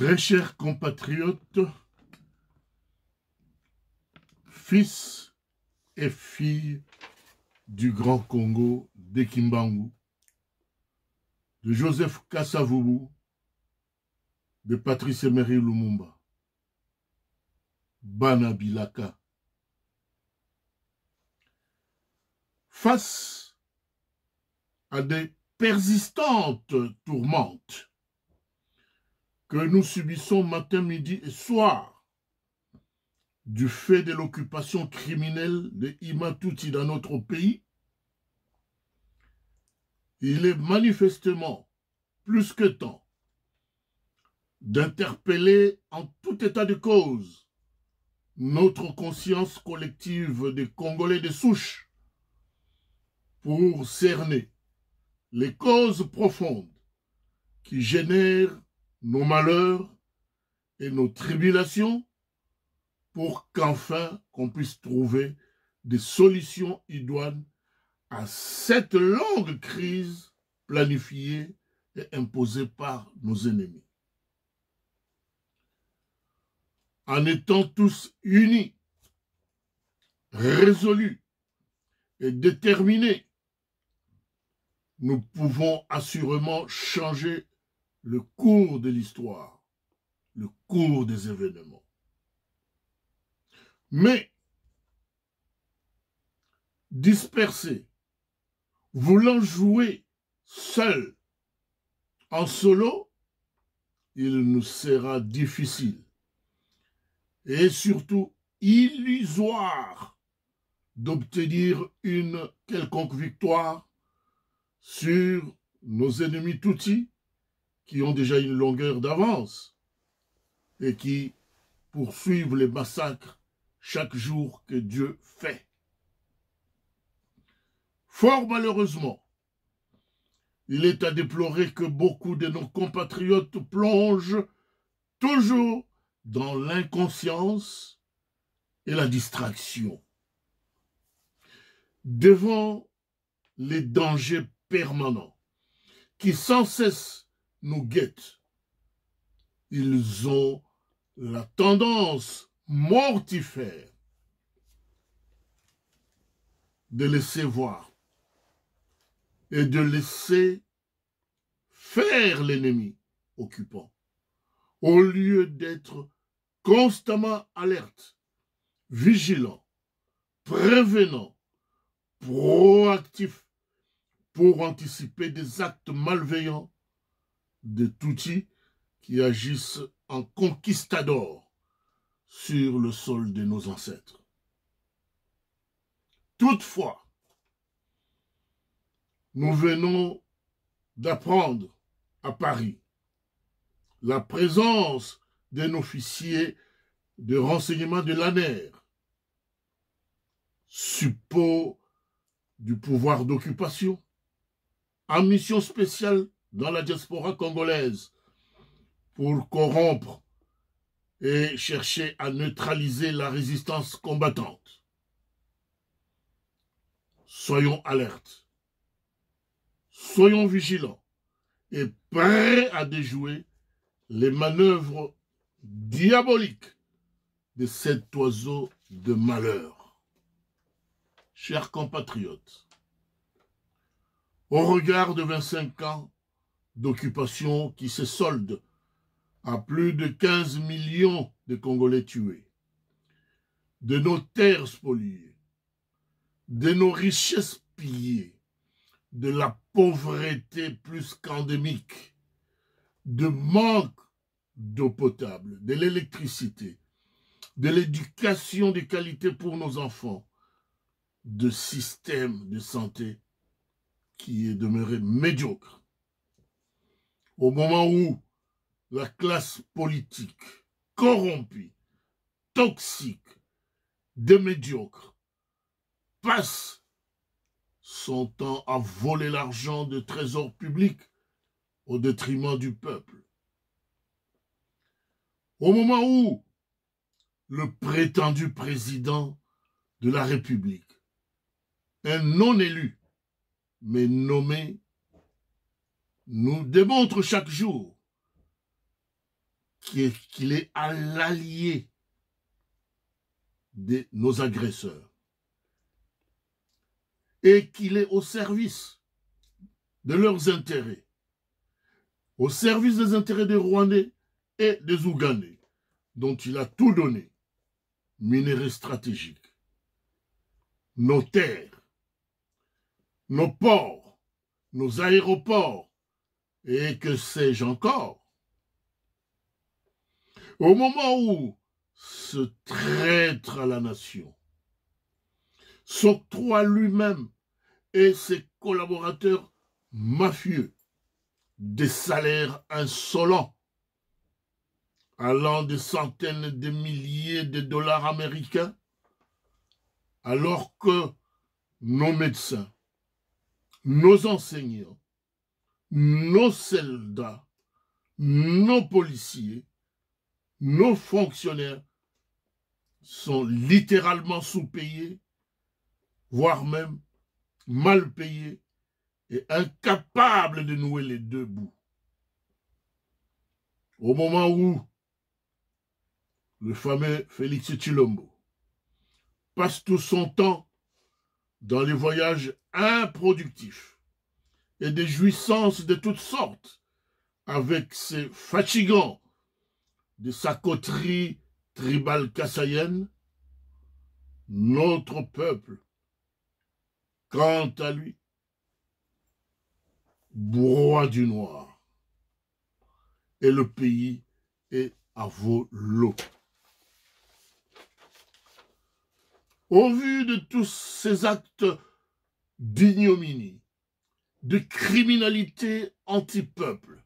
Très chers compatriotes, fils et filles du Grand Congo d'Ekimbangu, de Joseph Kasavubu, de Patrice Emery Lumumba, Bana Bilaka. Face à des persistantes tourmentes que nous subissons matin, midi et soir du fait de l'occupation criminelle de Imatuti dans notre pays, il est manifestement plus que temps d'interpeller en tout état de cause notre conscience collective des Congolais de souche pour cerner les causes profondes qui génèrent nos malheurs et nos tribulations pour qu'enfin qu'on puisse trouver des solutions idoines à cette longue crise planifiée et imposée par nos ennemis. En étant tous unis, résolus et déterminés, nous pouvons assurément changer le cours de l'histoire, le cours des événements. Mais, dispersés, voulant jouer seuls, en solo, il nous sera difficile et surtout illusoire d'obtenir une quelconque victoire sur nos ennemis Tutsis qui ont déjà une longueur d'avance et qui poursuivent les massacres chaque jour que Dieu fait. Fort malheureusement, il est à déplorer que beaucoup de nos compatriotes plongent toujours dans l'inconscience et la distraction. Devant les dangers permanents qui sans cesse nous guettent, ils ont la tendance mortifère de laisser voir et de laisser faire l'ennemi occupant, au lieu d'être constamment alerte, vigilant, prévenant, proactif pour anticiper des actes malveillants de Tutsis qui agissent en conquistadors sur le sol de nos ancêtres. Toutefois, nous venons d'apprendre à Paris la présence d'un officier de renseignement de l'ANER, suppôt du pouvoir d'occupation, en mission spéciale dans la diaspora congolaise pour corrompre et chercher à neutraliser la résistance combattante. Soyons alertes, soyons vigilants et prêts à déjouer les manœuvres diaboliques de cet oiseau de malheur. Chers compatriotes, au regard de 25 ans d'occupation qui se solde à plus de 15 millions de Congolais tués, de nos terres spoliées, de nos richesses pillées, de la pauvreté plus qu'endémique, de manque d'eau potable, de l'électricité, de l'éducation de qualité pour nos enfants, de système de santé qui est demeuré médiocre. Au moment où la classe politique corrompue, toxique, médiocre, passe son temps à voler l'argent de trésors publics au détriment du peuple. Au moment où le prétendu président de la République, un non-élu, mais nommé, nous démontre chaque jour qu'il est à l'allié de nos agresseurs et qu'il est au service de leurs intérêts, au service des intérêts des Rwandais et des Ougandais, dont il a tout donné, minerais stratégiques, nos terres, nos ports, nos aéroports, et que sais-je encore. Au moment où ce traître à la nation s'octroie lui-même et ses collaborateurs mafieux des salaires insolents allant de centaines de milliers de dollars américains, alors que nos médecins, nos enseignants, nos soldats, nos policiers, nos fonctionnaires sont littéralement sous-payés, voire même mal payés et incapables de nouer les deux bouts. Au moment où le fameux Félix Tshilombo passe tout son temps dans les voyages improductifs et des jouissances de toutes sortes avec ses fatigants de sa coterie tribale kassaïenne, notre peuple, quant à lui, broie du noir et le pays est à volo. Au vu de tous ces actes d'ignominie, de criminalité anti-peuple,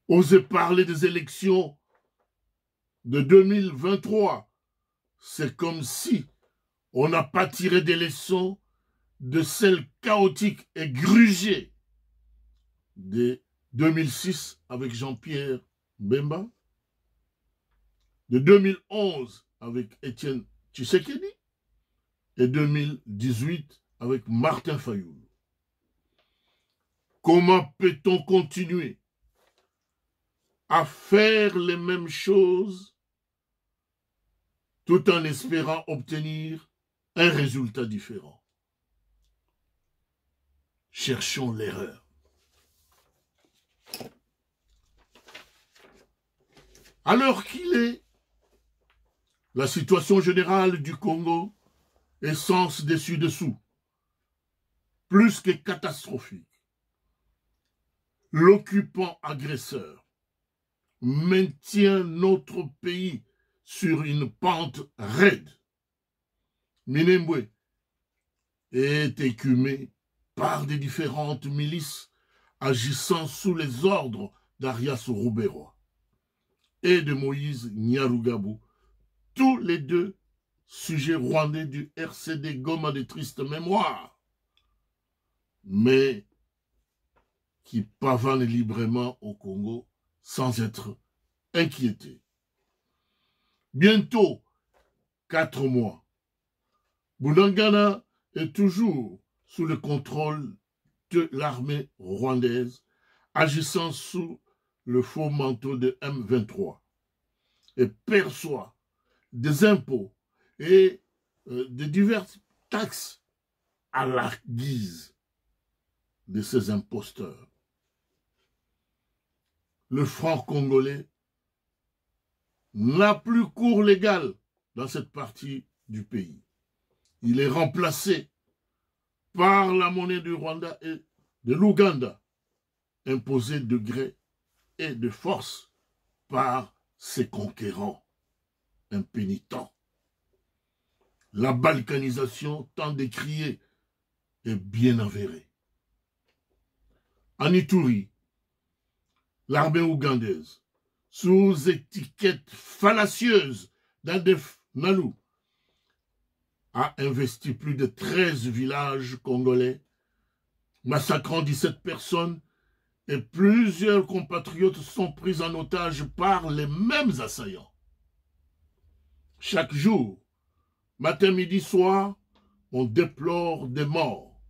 oser parler des élections de 2023, c'est comme si on n'a pas tiré des leçons de celles chaotiques et grugées de 2006 avec Jean-Pierre Bemba, de 2011 avec Étienne Tshisekedi et 2018 avec Martin Fayoulou. Comment peut-on continuer à faire les mêmes choses tout en espérant obtenir un résultat différent? Cherchons l'erreur. Alors qu'il est, la situation générale du Congo est sens dessus-dessous, plus que catastrophique. L'occupant agresseur maintient notre pays sur une pente raide. Minembwe est écumé par des différentes milices agissant sous les ordres d'Arias Rouberois et de Moïse Nyarugabo, tous les deux sujets rwandais du RCD Goma de triste mémoire, mais qui pavanent librement au Congo sans être inquiétés. Bientôt 4 mois, Bunagana est toujours sous le contrôle de l'armée rwandaise, agissant sous le faux manteau de M23 et perçoit des impôts et de diverses taxes à la guise de ces imposteurs. Le franc congolais n'a plus cours légal dans cette partie du pays. Il est remplacé par la monnaie du Rwanda et de l'Ouganda, imposée de gré et de force par ses conquérants impénitents. La balkanisation tant décriée est bien avérée. En Ituri, l'armée ougandaise, sous étiquette fallacieuse d'Adef Nalou, a investi plus de 13 villages congolais, massacrant 17 personnes et plusieurs compatriotes sont pris en otage par les mêmes assaillants. Chaque jour, matin, midi, soir, on déplore des morts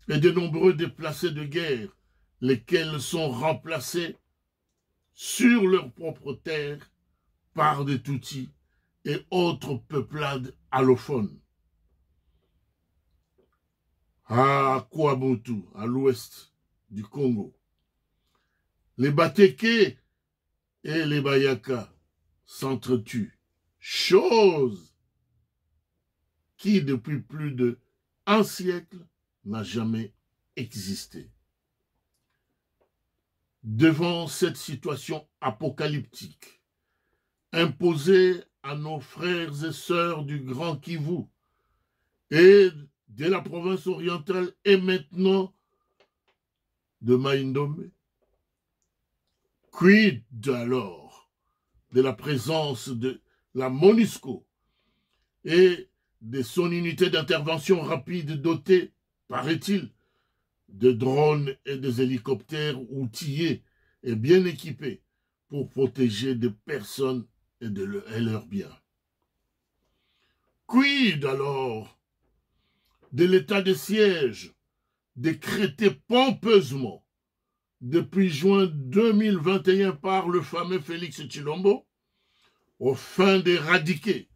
et de nombreux déplacés de guerre, lesquels sont remplacés sur leur propre terre par des Tutsis et autres peuplades allophones. À Kwamotu, à l'ouest du Congo, les Bateke et les Bayaka s'entretuent, chose qui depuis plus d'1 siècle n'a jamais existé. Devant cette situation apocalyptique, imposée à nos frères et sœurs du Grand Kivu et de la province orientale et maintenant de Maïndomé, quid alors de la présence de la MONUSCO et de son unité d'intervention rapide dotée, paraît-il, de drones et des hélicoptères outillés et bien équipés pour protéger des personnes et leurs biens. Quid alors de l'état de siège décrété pompeusement depuis juin 2021 par le fameux Félix Tshilombo, aux fins d'éradiquer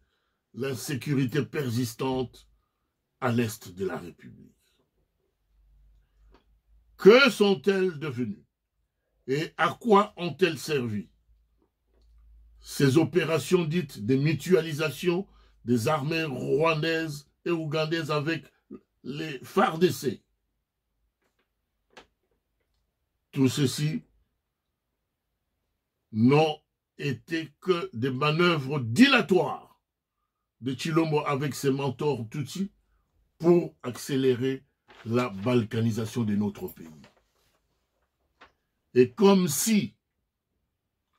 l'insécurité persistante à l'est de la République. Que sont-elles devenues et à quoi ont-elles servi? Ces opérations dites de mutualisation des armées rwandaises et ougandaises avec les FARDC. Tout ceci n'ont été que des manœuvres dilatoires de Tshilombo avec ses mentors Tutsis pour accélérer la balkanisation de notre pays. Et comme si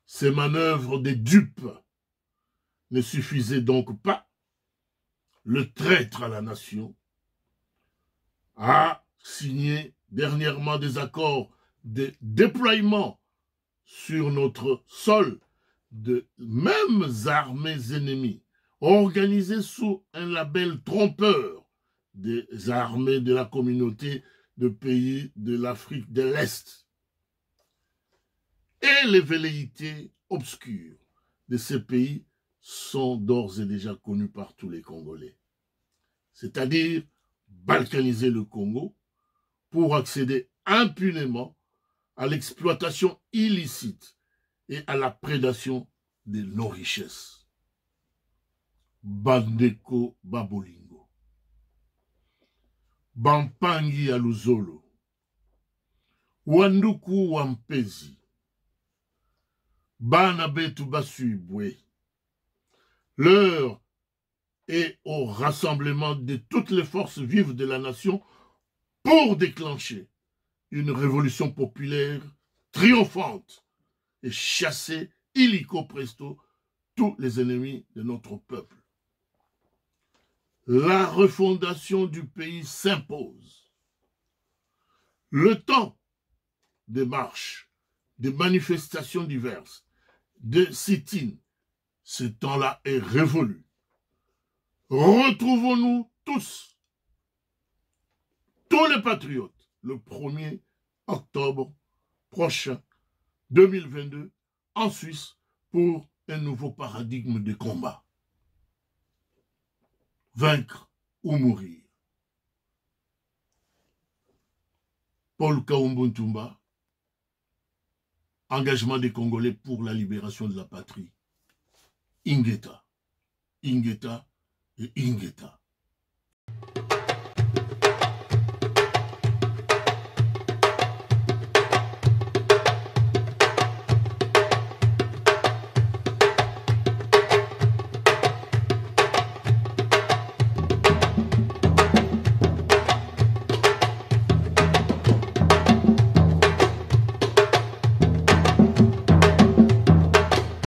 ces manœuvres des dupes ne suffisaient donc pas, le traître à la nation a signé dernièrement des accords de déploiement sur notre sol de mêmes armées ennemies, organisées sous un label trompeur des armées de la communauté de pays de l'Afrique de l'Est. Et les velléités obscures de ces pays sont d'ores et déjà connues par tous les Congolais. C'est-à-dire balkaniser le Congo pour accéder impunément à l'exploitation illicite et à la prédation de nos richesses. Bandeko Babolingo, Bampangi Aluzolo, Wanduku Wampezi, Bana Betu Basuibwe. L'heure est au rassemblement de toutes les forces vives de la nation pour déclencher une révolution populaire triomphante et chasser illico presto tous les ennemis de notre peuple. La refondation du pays s'impose. Le temps des marches, des manifestations diverses, de sit-in, ce temps-là est révolu. Retrouvons-nous tous les patriotes, le 1er octobre prochain, 2022, en Suisse, pour un nouveau paradigme de combat. Vaincre ou mourir. Paul Kaumbu Ntumba, engagement des Congolais pour la libération de la patrie. Ingeta, Ingeta et Ingeta.